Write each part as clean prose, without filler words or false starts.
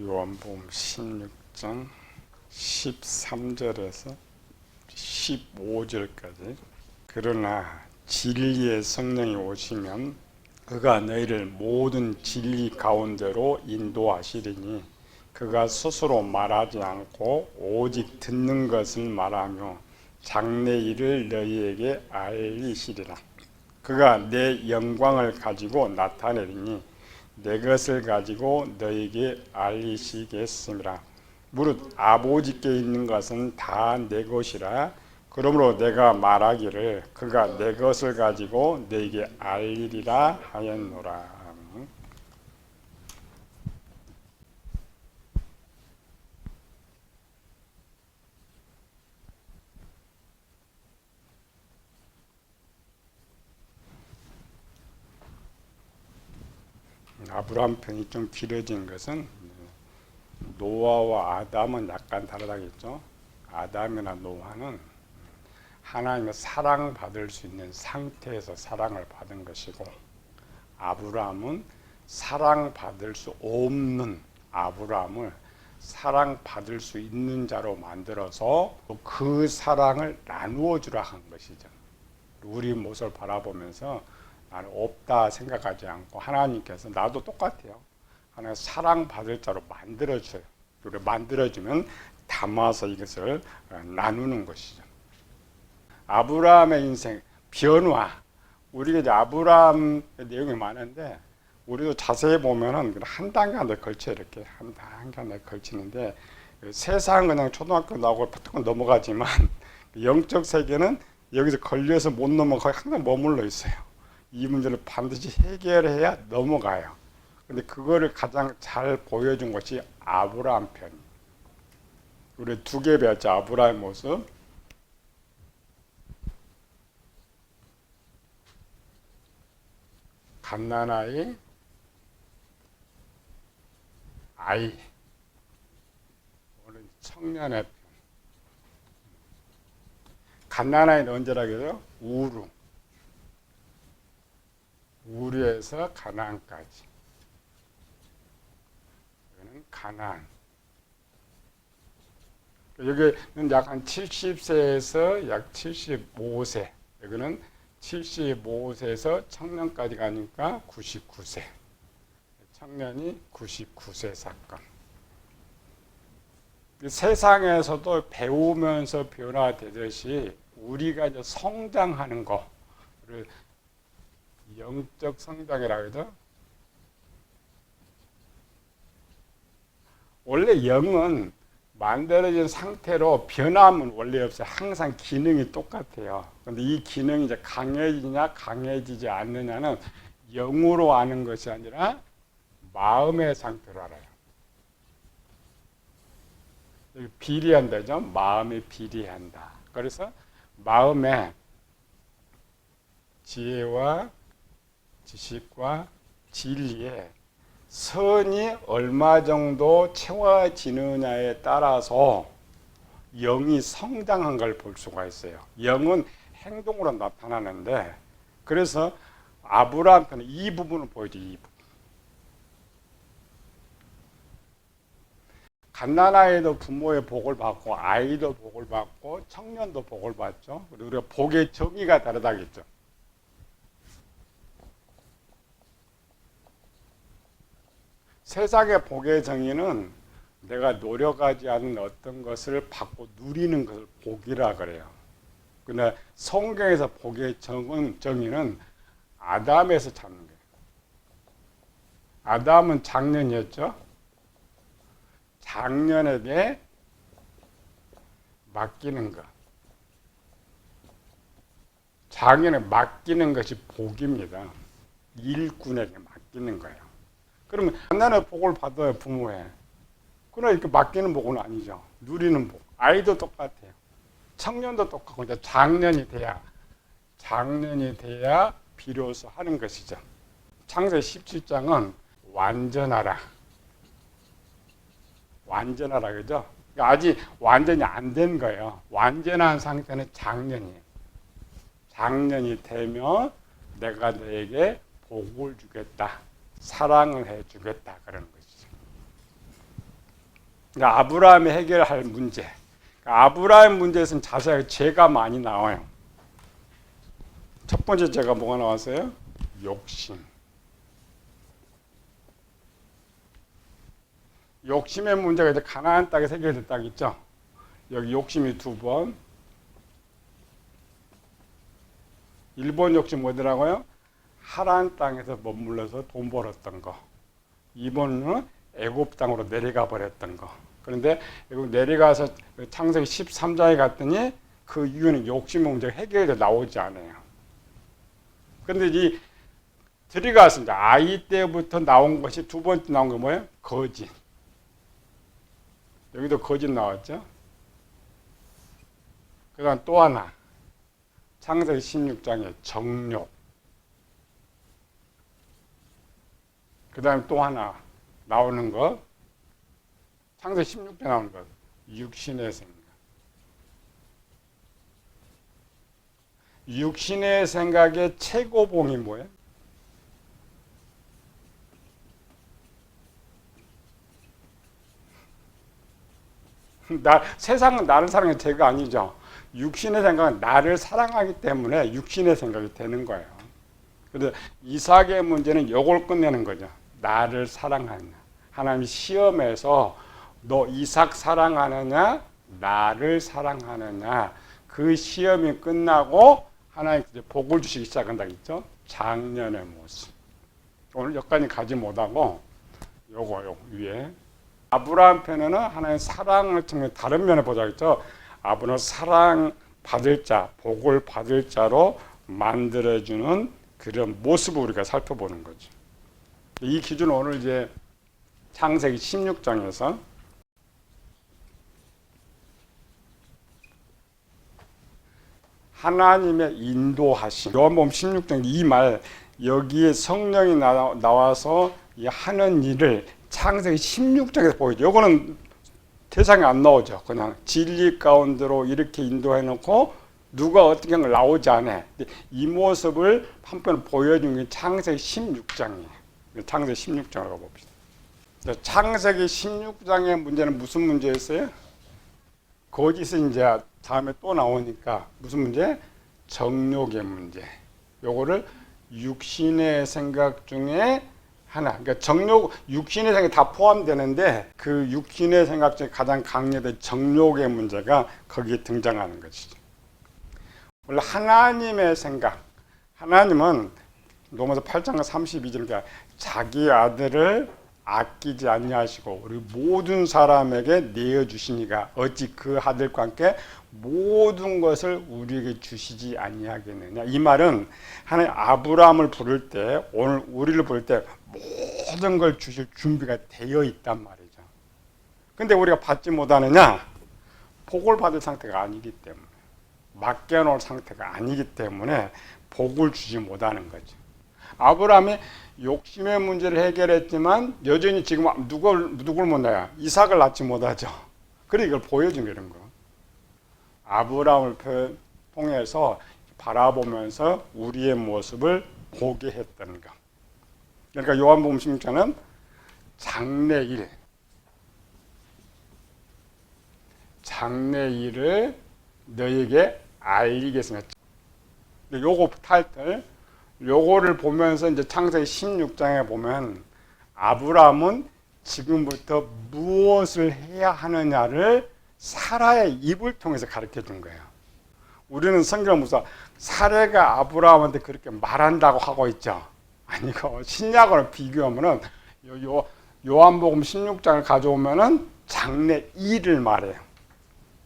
요한복음 16장 13절에서 15절까지 그러나 진리의 성령이 오시면 그가 너희를 모든 진리 가운데로 인도하시리니 그가 스스로 말하지 않고 오직 듣는 것을 말하며 장래 일을 너희에게 알리시리라. 그가 내 영광을 가지고 나타내리니 내 것을 가지고 너희에게 알리시겠습니다. 무릇 아버지께 있는 것은 다 내 것이라. 그러므로 내가 말하기를 그가 내 것을 가지고 너희에게 알리리라 하였노라. 아브라함 편이 좀 길어진 것은 노아와 아담은 약간 다르다겠죠. 아담이나 노아는 하나님의 사랑받을 수 있는 상태에서 사랑을 받은 것이고, 아브라함은 사랑받을 수 없는 아브라함을 사랑받을 수 있는 자로 만들어서 그 사랑을 나누어 주라 한 것이죠. 우리 모습을 바라보면서 나는 없다 생각하지 않고 하나님께서 나도 똑같아요. 하나님 사랑받을 자로 만들어줘요. 그리고 만들어주면 담아서 이것을 나누는 것이죠. 아브라함의 인생 변화, 우리가 이제 아브라함의 내용이 많은데 우리도 자세히 보면은 한 단계 한 대 걸쳐 이렇게 한 단계 한 대 걸치는데, 세상은 그냥 초등학교 나오고 팍 넘어가지만 영적 세계는 여기서 걸려서 못 넘어가고 항상 머물러 있어요. 이 문제를 반드시 해결해야 넘어가요. 근데 그거를 가장 잘 보여준 것이 아브라함 편. 우리 두 개 배웠죠. 아브라함의 모습. 갓난아이, 아이. 오늘 청년의 편. 갓난아이는 언제라고 해요? 우루. 우르에서 가나안까지. 여기는 가나안. 여기는 약 한 70세에서 약 75세. 여기는 75세에서 청년까지 가니까 99세. 청년이 99세 사건. 세상에서도 배우면서 변화되듯이 우리가 이제 성장하는 거를 영적 성장이라고 해도, 원래 영은 만들어진 상태로 변함은 원래 없어요. 항상 기능이 똑같아요. 그런데 이 기능이 이제 강해지냐 강해지지 않느냐는 영으로 아는 것이 아니라 마음의 상태로 알아요. 비리한다죠. 마음이 비리한다. 그래서 마음에 지혜와 지식과 진리에 선이 얼마 정도 채워지느냐에 따라서 영이 성장한 걸 볼 수가 있어요. 영은 행동으로 나타나는데, 그래서 아브라함한테는 이 부분을 보여줘. 이 부분. 갓난아이도 부모의 복을 받고, 아이도 복을 받고, 청년도 복을 받죠. 그리고 우리가 복의 정의가 다르다겠죠. 세상의 복의 정의는 내가 노력하지 않은 어떤 것을 받고 누리는 것을 복이라 그래요. 그러나 성경에서 복의 정의는 아담에서 찾는 거예요. 아담은 장년이었죠. 장년에게 맡기는 것. 장년에 맡기는 것이 복입니다. 일꾼에게 맡기는 거예요. 그러면 갓난아이 복을 받아요, 부모에. 그러나 이렇게 맡기는 복은 아니죠. 누리는 복. 아이도 똑같아요. 청년도 똑같고, 이제 장년이 돼야 비로소 하는 것이죠. 창세기 17장은 완전하라. 완전하라, 그죠? 그러니까 아직 완전히 안 된 거예요. 완전한 상태는 장년이에요. 장년이 되면 내가 너에게 복을 주겠다. 사랑을 해주겠다. 그러는 것이죠. 그러니까 아브라함이 해결할 문제. 그러니까 아브라함 문제에서는 자세하게 죄가 많이 나와요. 첫 번째 죄가 뭐가 나왔어요? 욕심. 욕심의 문제가 이제 가나안 땅에 해결될 땅 있죠. 여기 욕심이 2번. 1번 욕심 뭐더라고요? 하란 땅에서 머물러서 돈 벌었던 거. 2번은 애굽 땅으로 내려가 버렸던 거. 그런데 애굽 내려가서 창세기 13장에 갔더니 그 이유는 욕심의 문제가 해결돼 나오지 않아요. 그런데 이 들어가서 이제 아이 때부터 나온 것이 두 번째 나온 게 뭐예요? 거짓. 여기도 거짓 나왔죠. 그 다음 또 하나. 창세기 16장에 정욕. 그 다음에 또 하나 나오는 것. 창세기 16장에 나오는 것. 육신의 생각. 육신의 생각의 최고봉이 뭐예요? 세상은 나를 사랑해 죄가 아니죠. 육신의 생각은 나를 사랑하기 때문에 육신의 생각이 되는 거예요. 그런데 이삭의 문제는 이걸 끝내는 거죠. 나를 사랑하느냐. 하나님이 시험에서 너 이삭 사랑하느냐, 나를 사랑하느냐. 그 시험이 끝나고 하나님께서 복을 주시기 시작한다 했죠. 장년의 모습. 오늘 여기까지 가지 못하고 요거 위에 아브라함 편에는 하나님의 사랑을 통해 다른 면을 보자 했죠. 아브라함은 사랑 받을 자, 복을 받을 자로 만들어주는 그런 모습을 우리가 살펴보는 거죠. 이 기준은 오늘 이제 창세기 16장에서 하나님의 인도하심. 요한복음 16장 이 말 여기에 성령이 나와서 하는 일을 창세기 16장에서 보이죠. 요거는 대상이 안 나오죠. 그냥 진리 가운데로 이렇게 인도해 놓고 누가 어떻게 한 걸 나오지 않아. 이 모습을 한편 보여준 게 창세기 16장이에요. 창세기 16장으로 봅시다. 창세기 16장의 문제는 무슨 문제였어요? 거짓은 이제 다음에 또 나오니까 무슨 문제? 정욕의 문제. 요거를 육신의 생각 중에 하나. 그러니까 정욕, 육신의 생각이 다 포함되는데 그 육신의 생각 중에 가장 강렬한 정욕의 문제가 거기에 등장하는 것이죠. 원래 하나님의 생각. 하나님은 로마서 8장 32절에 자기 아들을 아끼지 아니하시고 우리 모든 사람에게 내어주시니가 어찌 그 아들과 함께 모든 것을 우리에게 주시지 아니하겠느냐. 이 말은 하나님 아브라함을 부를 때 오늘 우리를 부를 때 모든 걸 주실 준비가 되어 있단 말이죠. 근데 우리가 받지 못하느냐? 복을 받을 상태가 아니기 때문에 맡겨놓을 상태가 아니기 때문에 복을 주지 못하는 거죠. 아브라함이 욕심의 문제를 해결했지만 여전히 지금 누굴 못 낳아요? 이삭을 낳지 못하죠. 그래 이걸 보여준 이런 거. 아브라함을 통해서 바라보면서 우리의 모습을 보게 했다는 거. 그러니까 요한복음 16장은 장래일을 너에게 알리겠습니다. 요거 타이틀 요거를 보면서 이제 창세기 16장에 보면 아브라함은 지금부터 무엇을 해야 하느냐를 사라의 입을 통해서 가르쳐 준 거예요. 우리는 성경을 보면서 사라가 아브라함한테 그렇게 말한다고 하고 있죠. 아니고 신약으로 비교하면은 요한복음 16장을 가져오면은 장래 일을 말해요.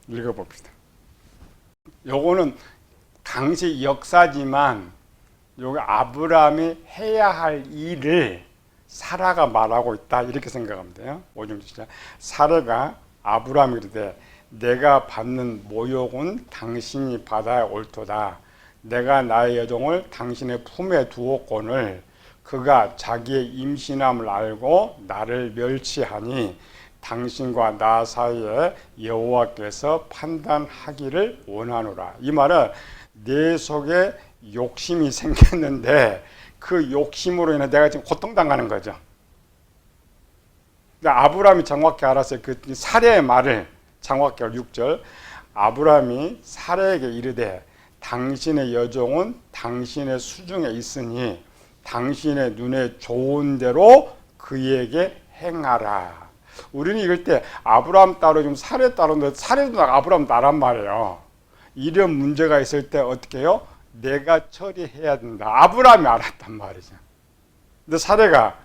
읽어봅시다. 요거는 당시 역사지만 여기 아브라함이 해야 할 일을 사라가 말하고 있다 이렇게 생각하면 돼요. 오줌 진짜 사라가 아브라함이 이르되 내가 받는 모욕은 당신이 받아야 옳도다. 내가 나의 여종을 당신의 품에 두었거늘 그가 자기의 임신함을 알고 나를 멸치하니 당신과 나 사이에 여호와께서 판단하기를 원하노라. 이 말은 내 속에 욕심이 생겼는데 그 욕심으로 인해 내가 지금 고통당하는 거죠. 근데 아브라함이 정확히 알았어요. 그 사례의 말을 정확히 6절 아브라함이 사례에게 이르되 당신의 여종은 당신의 수중에 있으니 당신의 눈에 좋은 대로 그에게 행하라. 우리는 이럴 때 아브라함 따로 좀 사례 따로인데 사례도 아브라함 나란 말이에요. 이런 문제가 있을 때 어떻게 해요? 내가 처리해야 된다. 아브라함이 알았단 말이죠. 근데 사례가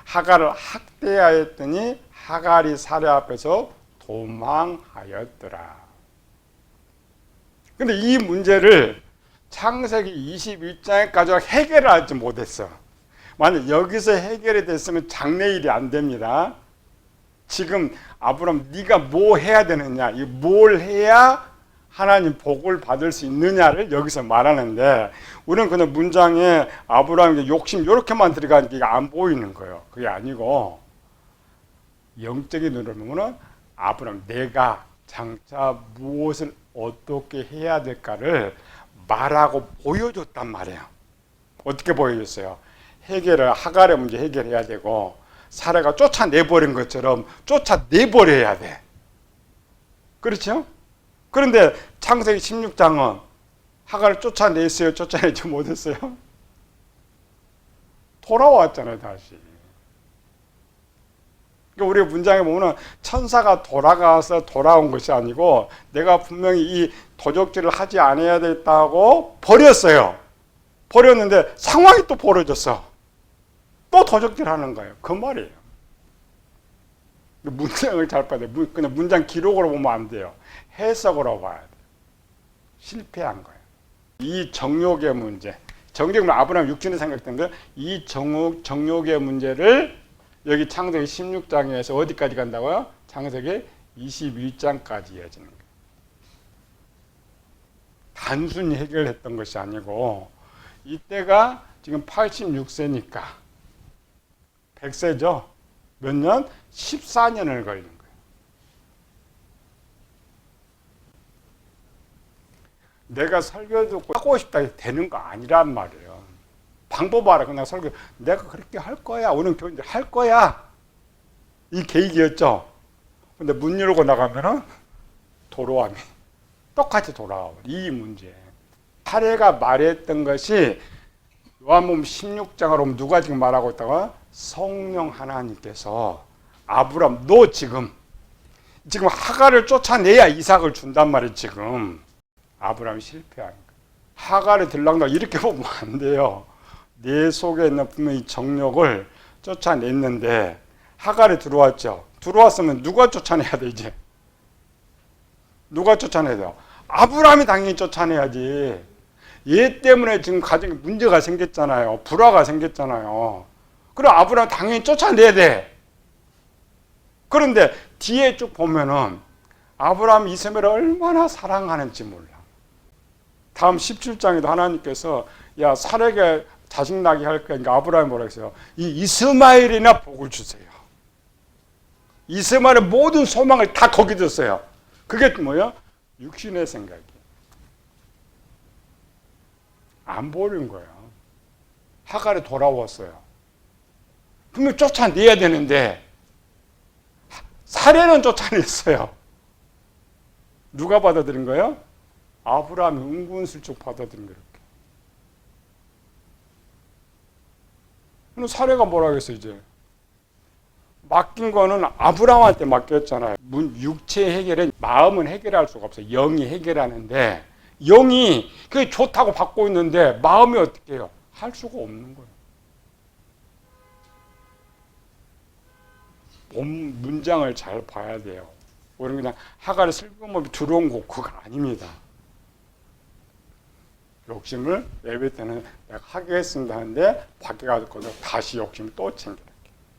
하갈을 학대하였더니 하갈이 사례 앞에서 도망하였더라. 근데 이 문제를 창세기 21장까지 해결을 하지 못했어. 만약 여기서 해결이 됐으면 장래일이 안 됩니다. 지금 아브라함 네가 뭐 해야 되느냐, 뭘 해야 하나님 복을 받을 수 있느냐를 여기서 말하는데 우리는 그냥 문장에 아브라함의 욕심 이렇게만 들어가니까 이게 안 보이는 거예요. 그게 아니고 영적인 눈으로 보면 아브라함 내가 장차 무엇을 어떻게 해야 될까를 말하고 보여줬단 말이에요. 어떻게 보여줬어요? 하갈의 문제 해결해야 되고 사례가 쫓아내버린 것처럼 쫓아내버려야 돼. 그렇죠? 그런데 창세기 16장은 하갈을 쫓아냈어요? 쫓아내지 못했어요? 돌아왔잖아요, 다시. 그러니까 우리 문장에 보면 천사가 돌아가서 돌아온 것이 아니고 내가 분명히 이 도적질을 하지 않아야 됐다고 버렸어요. 버렸는데 상황이 또 벌어졌어. 또 도적질 하는 거예요. 그 말이에요. 문장을 잘 봐야 돼요. 그냥 문장 기록으로 보면 안 돼요. 해석으로 봐야 돼요. 실패한 거예요. 이 정욕의 문제. 정욕은 아브라함 육신의 생각되는데 이 정욕의 문제를 여기 창세기 16장에서 어디까지 간다고요? 창세기 21장까지 이어지는 거예요. 단순히 해결했던 것이 아니고 이때가 지금 86세니까 100세죠? 몇 년? 14년을 걸린 거예요. 내가 설교 듣고 하고 싶다 해서 되는 거 아니란 말이에요. 방법 알아. 그냥 설교. 내가 그렇게 할 거야. 오늘 교인들 할 거야. 이 계획이었죠. 근데 문 열고 나가면은 도로함이 똑같이 돌아와. 이 문제. 사례가 말했던 것이 요한복음 16장으로 보면 누가 지금 말하고 있다가 성령 하나님께서 아브라함 너 지금 하갈을 쫓아내야 이삭을 준단 말이에요. 지금 아브라함이 실패한 거예요. 하갈을 들락날락 이렇게 보면 안 돼요. 내 속에 있는 분명히 정욕을 쫓아냈는데 하갈이 들어왔죠. 들어왔으면 누가 쫓아내야 돼 이제? 누가 쫓아내야 돼요? 아브라함이 당연히 쫓아내야지. 얘 때문에 지금 가정에 문제가 생겼잖아요. 불화가 생겼잖아요. 그럼 아브라함 당연히 쫓아내야 돼. 그런데 뒤에 쭉 보면은 아브라함이 이스마엘을 얼마나 사랑하는지 몰라. 다음 17장에도 하나님께서 야 사렉에 자식 나게 할 거니까 아브라함이 뭐라 했어요? 이 이스마엘이나 복을 주세요. 이스마엘의 모든 소망을 다 거기 뒀어요. 그게 뭐예요? 육신의 생각이에요. 안 보이는 거예요. 하갈이 돌아왔어요. 분명 쫓아내야 되는데 사례는 쫓아냈어요. 누가 받아들인 거예요? 아브라함이 은근슬쩍 받아들인 거예요. 그럼 사례가 뭐라 그랬어요, 이제? 맡긴 거는 아브라함한테 맡겼잖아요. 육체 해결은 마음은 해결할 수가 없어요. 영이 해결하는데 영이 그게 좋다고 받고 있는데 마음이 어떻게 해요? 할 수가 없는 거예요. 문장을 잘 봐야 돼요. 우리는 그냥 하갈이 슬픔없이 들어온 거 그거 아닙니다. 욕심을 예배 때는 내가 하겠습니다 하는데 밖에 가서 다시 욕심을 또 챙기라.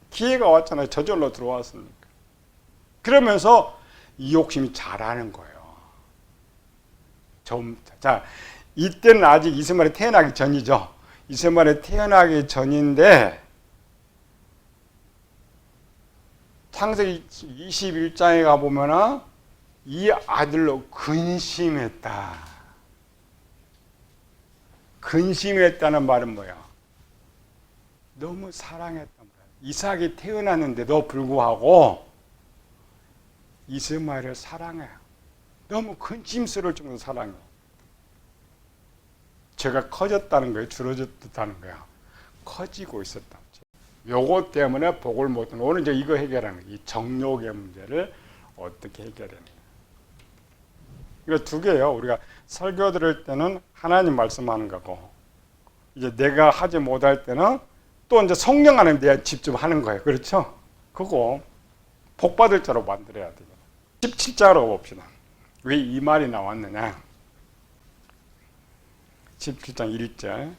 기회가 왔잖아요. 저절로 들어왔으니까. 그러면서 이 욕심이 자라는 거예요. 자, 이때는 아직 이스마엘이 태어나기 전이죠. 이스마엘이 태어나기 전인데 창세기 21장에 가보면 이 아들로 근심했다. 근심했다는 말은 뭐야? 너무 사랑했단 말이야. 이삭이 태어났는데도 불구하고 이스마엘을 사랑해요. 너무 근심스러울 정도로 사랑해. 제가 커졌다는 거예요? 줄어졌다는 거예요? 커지고 있었다. 요거 때문에 복을 못 얻는. 오늘 이제 이거 해결하는 거예요. 이 정욕의 문제를 어떻게 해결하는 거예요. 이거 두 개예요. 우리가 설교 들을 때는 하나님 말씀하는 거고, 이제 내가 하지 못할 때는 또 이제 성령 안에 내가 집중하는 거예요. 그렇죠? 그거 복 받을 자로 만들어야 돼요. 17장으로 봅시다. 왜 이 말이 나왔느냐? 17장 1절.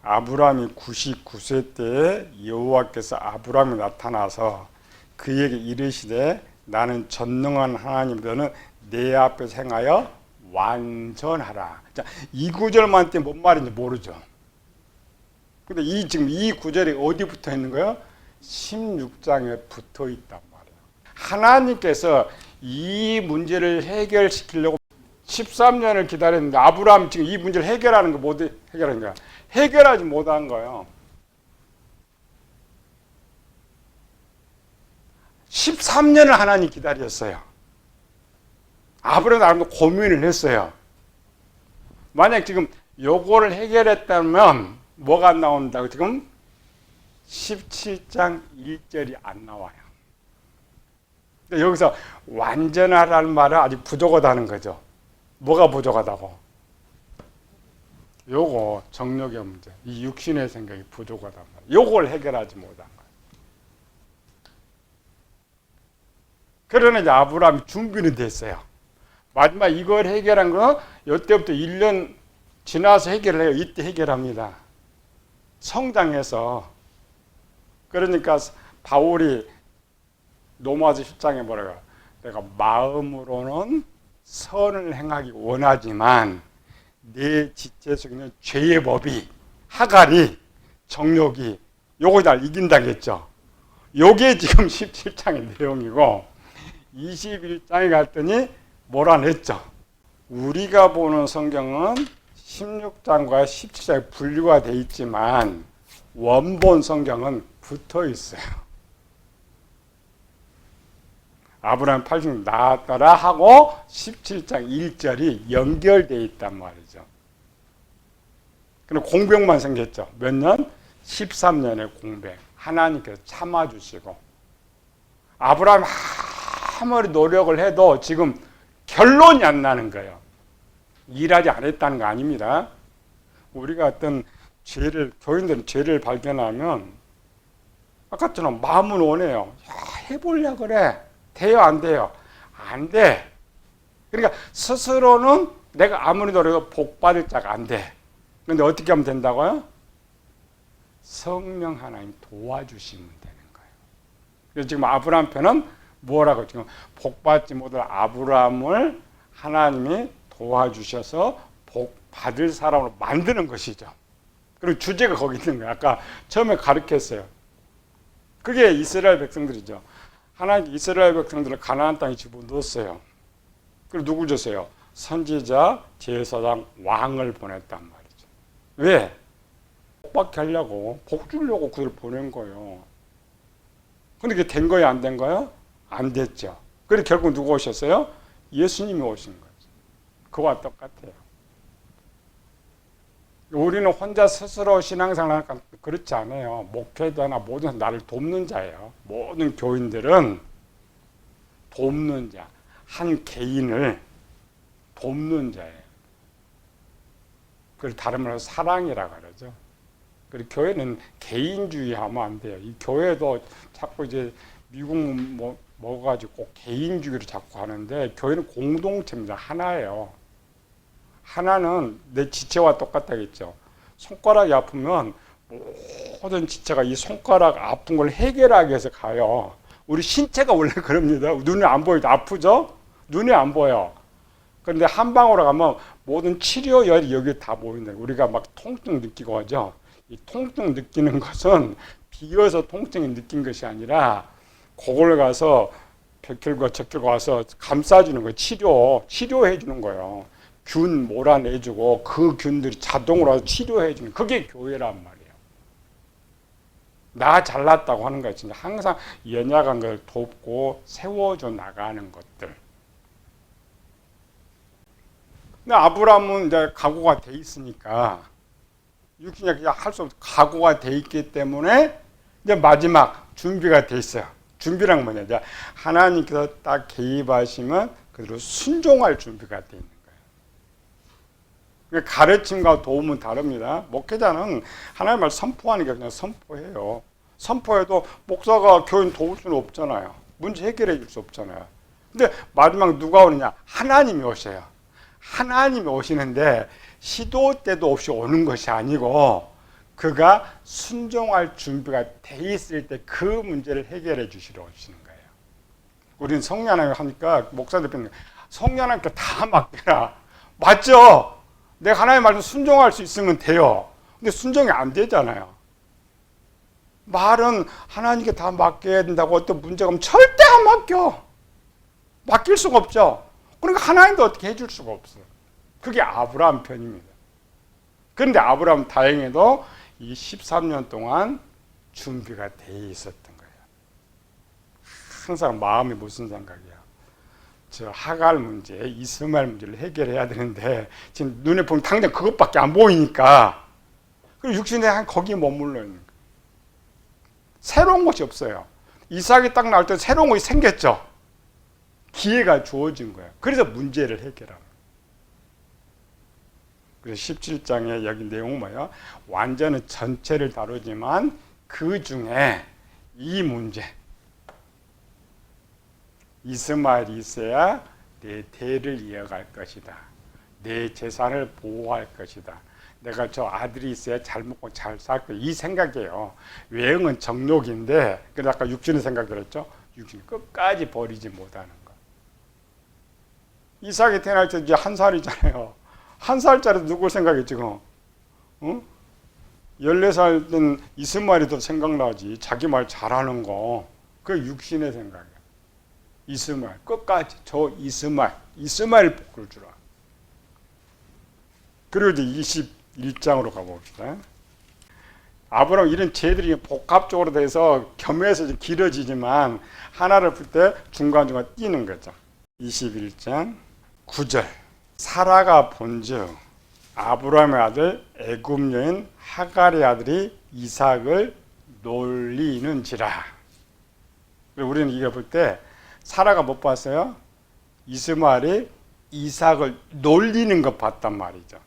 아브라함이 99세 때에 여호와께서 아브라함에 나타나서 그에게 이르시되 나는 전능한 하나님이더는 내 앞에서 행하여 완전하라. 자, 이 구절만 때문에 뭔 말인지 모르죠. 근데 지금 이 구절이 어디 붙어 있는 거예요? 16장에 붙어 있단 말이에요. 하나님께서 이 문제를 해결시키려고 13년을 기다렸는데 아브라함 지금 이 문제를 해결하는 거 못 해결한 거야. 해결하지 못한 거예요. 13년을 하나님 기다렸어요. 아브라함도 고민을 했어요. 만약 지금 요거를 해결했다면 뭐가 나온다고? 지금 17장 1절이 안 나와요. 여기서 완전하라는 말은 아직 부족하다는 거죠. 뭐가 부족하다고? 요거 정욕의 문제, 이 육신의 생각이 부족하단 말이에요. 요걸 해결하지 못한 거예요. 그러나 이제 아브라함이 준비는 됐어요. 마지막 이걸 해결한 건 이때부터 1년 지나서 해결을 해요. 이때 해결합니다. 성장해서. 그러니까 바울이 로마서 10장에 뭐라고? 내가 마음으로는 선을 행하기 원하지만 내 지체 속에 있는 죄의 법이, 하갈이, 정욕이 요거 날 이긴다겠죠. 요게 지금 17장의 내용이고 21장에 갔더니 뭐라 냈죠. 우리가 보는 성경은 16장과 17장에 분류가 되어 있지만 원본 성경은 붙어 있어요. 아브라함 80년 낳았더라 하고 17장 1절이 연결되어 있단 말이죠. 그럼 공백만 생겼죠. 몇 년? 13년의 공백. 하나님께서 참아주시고 아브라함 아무리 노력을 해도 지금 결론이 안 나는 거예요. 일하지 않았다는 거 아닙니다. 우리가 어떤 교인들은 죄를 발견하면 아까처럼 마음은 원해요. 야, 해보려 그래. 돼요, 안 돼요? 안 돼. 그러니까 스스로는 내가 아무리 노력해도 복 받을 자가 안 돼. 그런데 어떻게 하면 된다고요? 성령 하나님 도와주시면 되는 거예요. 그래서 지금 아브라함 편은 뭐라고 지금 복 받지 못할 아브라함을 하나님이 도와주셔서 복 받을 사람으로 만드는 것이죠. 그리고 주제가 거기 있는 거예요. 아까 처음에 가르쳤어요. 그게 이스라엘 백성들이죠. 하나님 이스라엘 백성들을 가나안 땅에 집어넣었어요. 그리고 누구 줬어요? 선지자, 제사장, 왕을 보냈단 말이죠. 왜? 복받게 하려고, 복 주려고 그들 보낸 거예요. 근데 그게 된 거예요, 안 된 거예요? 안 됐죠. 그래서 결국 누구 오셨어요? 예수님이 오신 거죠. 그와 똑같아요. 우리는 혼자 스스로 신앙생활 그렇지 않아요. 목회자나 모든 나를 돕는 자예요. 모든 교인들은 돕는 자, 한 개인을 돕는 자예요. 그걸 다른 말로 사랑이라 그러죠. 그리고 교회는 개인주의하면 안 돼요. 이 교회도 자꾸 이제 미국 먹어가지고 꼭 개인주의를 자꾸 하는데 교회는 공동체입니다. 하나예요. 하나는 내 지체와 똑같다겠죠. 손가락이 아프면 모든 지체가 이 손가락 아픈 걸 해결하기 위해서 가요. 우리 신체가 원래 그럽니다. 눈에 안 보여도 아프죠? 눈에 안 보여. 그런데 한방으로 가면 모든 치료열이 여기 다 보인다. 우리가 막 통증 느끼고 하죠. 이 통증 느끼는 것은 비어서 통증이 느낀 것이 아니라 그걸 가서 백혈과 적혈과 와서 감싸주는 거예요. 치료해 주는 거예요. 균 몰아내주고 그 균들이 자동으로 와서 치료해 주는 그게 교회란 말이에요. 나 잘났다고 하는 거야. 진짜 항상 연약한 걸 돕고 세워줘 나가는 것들. 근데 아브라함은 이제 각오가 돼 있으니까 육신이 그냥 할 수 없어. 각오가 돼 있기 때문에 이제 마지막 준비가 돼 있어요. 준비란 뭐냐? 이제 하나님께서 딱 개입하시면 그대로 순종할 준비가 돼 있는 거예요. 가르침과 도움은 다릅니다. 목회자는 하나님의 말 선포하니까 그냥 선포해요. 선포해도 목사가 교인 도울 수는 없잖아요. 문제 해결해 줄 수 없잖아요. 근데 마지막 누가 오느냐? 하나님이 오셔요. 하나님이 오시는데 시도 때도 없이 오는 것이 아니고 그가 순종할 준비가 돼 있을 때 그 문제를 해결해 주시러 오시는 거예요. 우리는 성령 하니까 목사 대표님 성령님께 다 맡겨라. 맞죠? 내가 하나님의 말씀 순종할 수 있으면 돼요. 근데 순종이 안 되잖아요. 말은 하나님께 다 맡겨야 된다고 어떤 문제가 오면 절대 안 맡겨. 맡길 수가 없죠. 그러니까 하나님도 어떻게 해줄 수가 없어요. 그게 아브라함 편입니다. 그런데 아브라함 다행히도 이 13년 동안 준비가 돼 있었던 거예요. 항상 마음이 무슨 생각이야. 저 하갈 문제, 이스마엘 문제를 해결해야 되는데 지금 눈에 보면 당장 그것밖에 안 보이니까 그리고 육신에 한 거기에 머물러 있는 거예요. 새로운 것이 없어요. 이삭이 딱 나올 때 새로운 것이 생겼죠. 기회가 주어진 거예요. 그래서 문제를 해결하는 거예요. 그래서 17장에 여기 내용은 뭐예요? 완전히 전체를 다루지만 그 중에 이 문제 이스마엘이 있어야 내 대를 이어갈 것이다. 내 재산을 보호할 것이다. 내가 저 아들이 있어야 잘 먹고 잘 살 거야. 이 생각이에요. 외형은 정욕인데 그래서 아까 육신의 생각을 했죠. 육신 끝까지 버리지 못하는 거. 이삭이 태어날 때 이제 1살이잖아요. 1살짜리 누굴 생각해 지금? 응? 14살 된 이스마엘이 더 생각나지. 자기 말 잘하는 거. 그게 육신의 생각이야. 이스마엘 끝까지 저 이스마엘 복을 주라. 그리고 이제 21장으로 가봅시다. 아브라함 이런 죄들이 복합적으로 돼서 겸해서 좀 길어지지만 하나를 풀 때 중간중간 띄는 거죠. 21장 9절 사라가 본즉 아브라함의 아들 애굽 여인 하갈의 아들이 이삭을 놀리는지라. 우리는 이거 볼 때 사라가 못 봤어요? 이스마엘이 이삭을 놀리는 것 봤단 말이죠.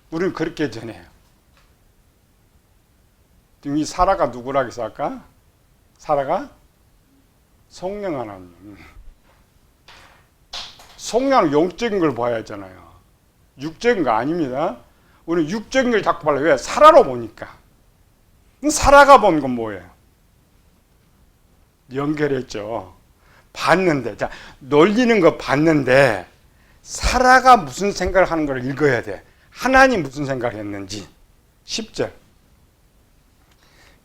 우리는 그렇게 전해요. 지금 이 사라가 누구라고 해서 아까? 사라가 성령 하나님. 성령은 영적인 걸 봐야 하잖아요. 육적인 거 아닙니다. 우리는 육적인 걸 자꾸 봐요. 왜? 사라로 보니까. 사라가 본 건 뭐예요? 연결했죠. 봤는데, 자, 놀리는 거 봤는데, 사라가 무슨 생각을 하는 걸 읽어야 돼. 하나님 무슨 생각을 했는지. 10절.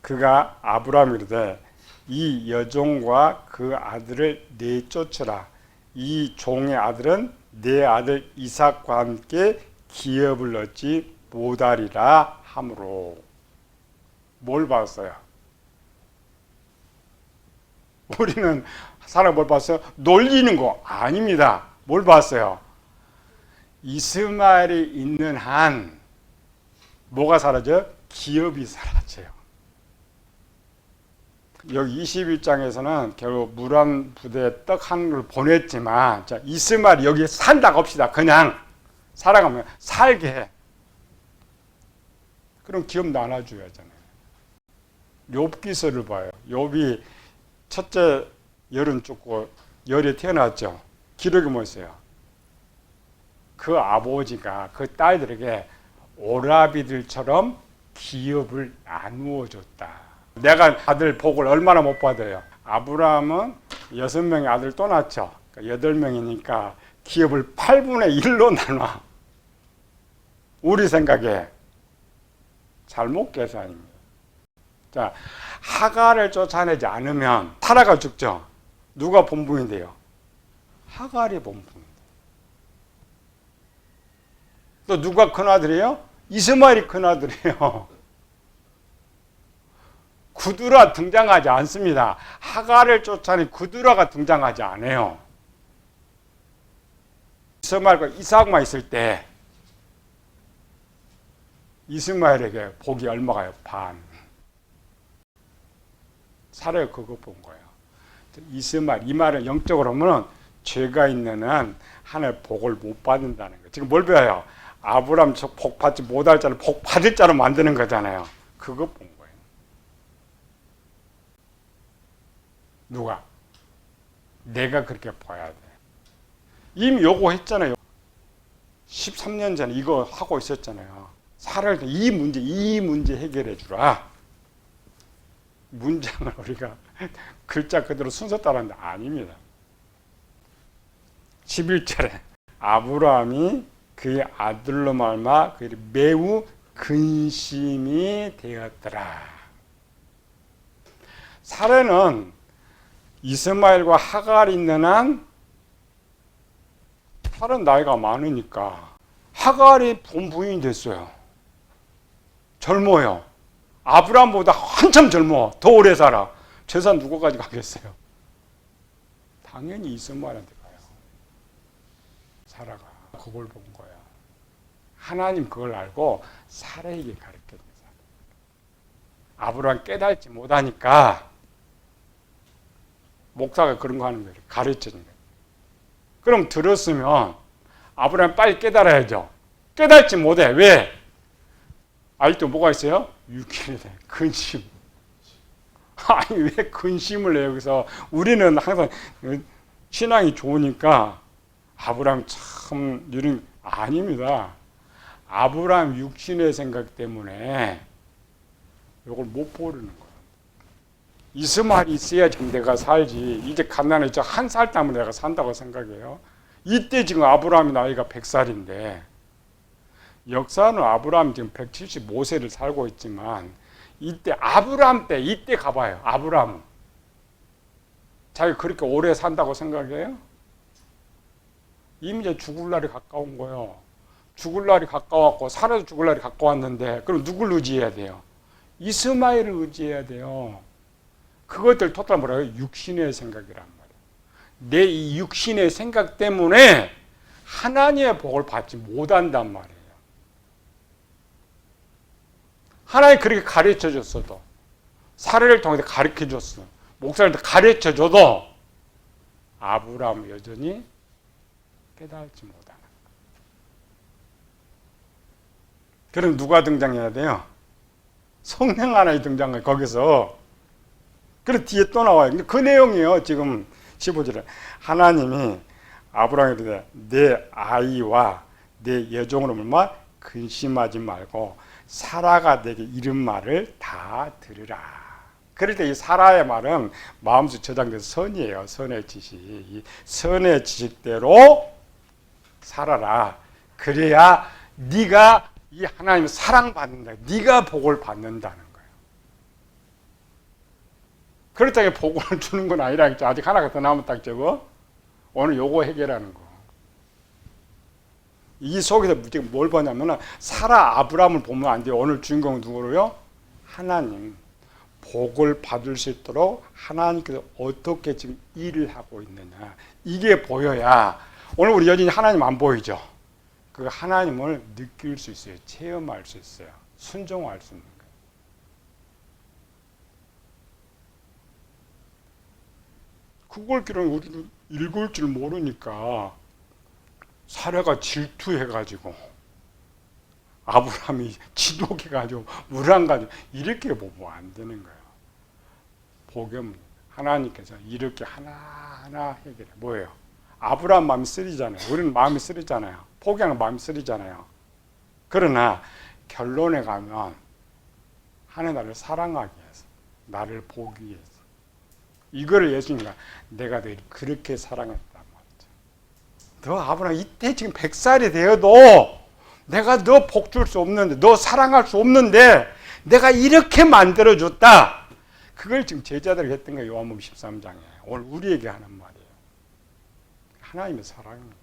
그가 아브라함이 이르되 이 여종과 그 아들을 내쫓으라. 이 종의 아들은 내 아들 이삭과 함께 기업을 얻지 못하리라 하므로. 뭘 봤어요? 우리는 사람 뭘 봤어요? 놀리는 거 아닙니다. 뭘 봤어요? 이스마엘이 있는 한 뭐가 사라져요? 기업이 사라져요. 여기 21장에서는 결국 무란 부대에 떡 한 걸 보냈지만 자, 이스마엘이 여기 산다고 합시다. 그냥 살아가면 살게 해. 그럼 기업 나눠줘야 하잖아요. 욥기서를 봐요. 욥이 첫째 열은 죽고 열이 태어났죠. 기록이 뭐였어요? 그 아버지가 그 딸들에게 오라비들처럼 기업을 나누어 줬다. 내가 아들 복을 얼마나 못 받아요? 아브라함은 6명의 아들 또 낳죠. 8명이니까 기업을 8분의 1로 나눠. 우리 생각에 잘못 계산입니다. 자, 하갈을 쫓아내지 않으면 사라가 죽죠. 누가 본분이 돼요? 하갈이 본분입니다. 또 누가 큰아들이에요? 이스마엘이 큰아들이에요. 구두라 등장하지 않습니다. 하갈을 쫓아낸 구두라가 등장하지 않아요. 이스마엘과 이삭만 있을 때 이스마엘에게 복이 얼마가요? 반. 사례가 그거 본 거예요. 이스마엘, 이 말은 영적으로 보면 죄가 있는 한 하나의 복을 못 받는다는 거예요. 지금 뭘 배워요? 아브라함 복 받지 못할 자를 복 받을 자로 만드는 거잖아요. 그거 본 거예요. 누가? 내가 그렇게 봐야 돼. 이미 요거 했잖아요. 13년 전에 이거 하고 있었잖아요. 살아갈 때 이 문제 해결해 주라. 문장을 우리가 글자 그대로 순서 따라하는데 아닙니다. 11절에 아브라함이 그의 아들로 말미암아 그들이 매우 근심이 되었더라. 사례는 이스마엘과 하갈이 있는 한 사례는 나이가 많으니까 하갈이 본부인이 됐어요. 젊어요. 아브라함보다 한참 젊어. 더 오래 살아. 재산 누구까지 가겠어요? 당연히 이스마엘한테 가요. 사라가 그걸 본 거야. 하나님 그걸 알고 사라에게 가르쳤어요. 아브라함 깨닫지 못하니까 목사가 그런 거 하는 거예요. 가르치는 거예요. 그럼 들었으면 아브라함 빨리 깨달아야죠. 깨닫지 못해. 왜? 아직도 뭐가 있어요? 육신에 대한 근심. 아니 왜 근심을 해요? 여기서 우리는 항상 신앙이 좋으니까 아브라함 참 이런 아닙니다. 아브라함 육신의 생각 때문에 이걸 못 보려는 거예요. 이스마엘이 있어야지 내가 살지. 이제 가난해져 한 살 때문에 내가 산다고 생각해요. 이때 지금 아브라함이 나이가 100살인데 역사는 아브라함 지금 175세를 살고 있지만 이때 아브라함 때 이때 가봐요. 아브라함은 자기가 그렇게 오래 산다고 생각해요? 이미 이제 죽을 날이 가까운 거예요. 죽을 날이 가까웠고 살아도 죽을 날이 가까웠는데 그럼 누굴 의지해야 돼요? 이스마엘을 의지해야 돼요. 그것들 토탈 뭐라고 해요? 육신의 생각이란 말이에요. 내 이 육신의 생각 때문에 하나님의 복을 받지 못한단 말이에요. 하나님 그렇게 가르쳐줬어도 사례를 통해서 가르쳐줬어. 목사님한테 가르쳐줘도 아브라함은 여전히 깨달지 못하는 거예요. 그럼 누가 등장해야 돼요? 성령 하나님 등장해요. 거기서. 그리고 뒤에 또 나와요. 근데 그 내용이에요. 지금 15절에 하나님이 아브라함에게 내 아이와 내 여종으로 말미암아 근심하지 말고 사라가 내게 이른 말을 다 들으라. 그럴 때 이 사라의 말은 마음속에 저장된 선이에요. 선의 지식. 이 선의 지식대로 살아라. 그래야 네가 이 하나님의 사랑받는다. 네가 복을 받는다는 거예요. 그렇다고 복을 주는 건 아니라 아직 하나가 더 남았다. 저거 오늘 요거 해결하는 거. 이 속에서 지금 뭘 보냐면 사라 아브라함을 보면 안 돼요. 오늘 주인공은 누구로요? 하나님. 복을 받을 수 있도록 하나님께서 어떻게 지금 일을 하고 있느냐. 이게 보여야 오늘 우리 여전히 하나님 안 보이죠? 그 하나님을 느낄 수 있어요. 체험할 수 있어요. 순종할 수 있는 거예요. 그걸 기록 우리는 읽을 줄 모르니까 사례가 질투해가지고 아브라함이 지독해가지고 물안가지고 이렇게 보면 안 되는 거예요. 복음 하나님께서 이렇게 하나하나 해결해. 뭐예요? 아브라함 마음이 쓰리잖아요. 우리는 마음이 쓰리잖아요. 포기하는 마음이 쓰리잖아요. 그러나 결론에 가면 하나님 나를 사랑하기 위해서 나를 보기 위해서 이거를 예수님과 내가 너희를 그렇게 사랑했다 말이죠. 너 아브라함 이때 지금 100살이 되어도 내가 너 복 줄 수 없는데 너 사랑할 수 없는데 내가 이렇게 만들어줬다. 그걸 지금 제자들이 했던 거예요. 요한복음 13장에. 오늘 우리에게 하는 말이에요. 하나님의 사랑입니다.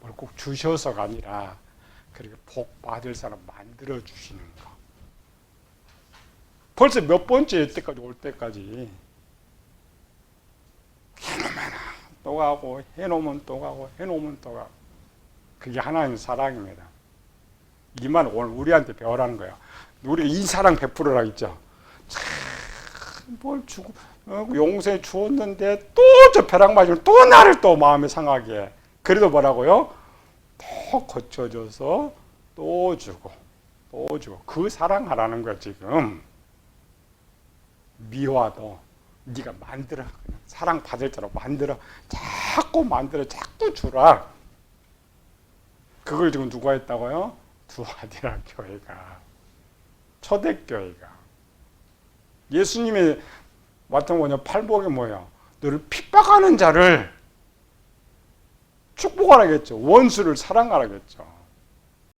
뭘 꼭 주셔서가 아니라 그렇게 복 받을 사람 만들어 주시는 거. 벌써 몇 번째 이때까지 올 때까지 해놓으면 또 가고 해놓으면 또 가고 해놓으면 또 가고. 그게 하나님의 사랑입니다. 이 말 오늘 우리한테 배우라는 거야. 우리가 이 사랑 베풀으라 했죠. 뭘 주고 용서해 주었는데 또 저 벼락 맞으면 또 나를 또 마음에 상하게 해. 그래도 뭐라고요? 또 거쳐줘서 또 주고 또 주고. 그 사랑하라는 거야. 지금 미워도 네가 만들어. 그냥 사랑 받을 자로 만들어. 자꾸 만들어. 자꾸 주라. 그걸 지금 누가 했다고요? 두아디라 교회가, 초대교회가. 예수님의 왔던 뭐냐, 팔복이 뭐야? 너를 핍박하는 자를 축복하라겠죠. 원수를 사랑하라겠죠.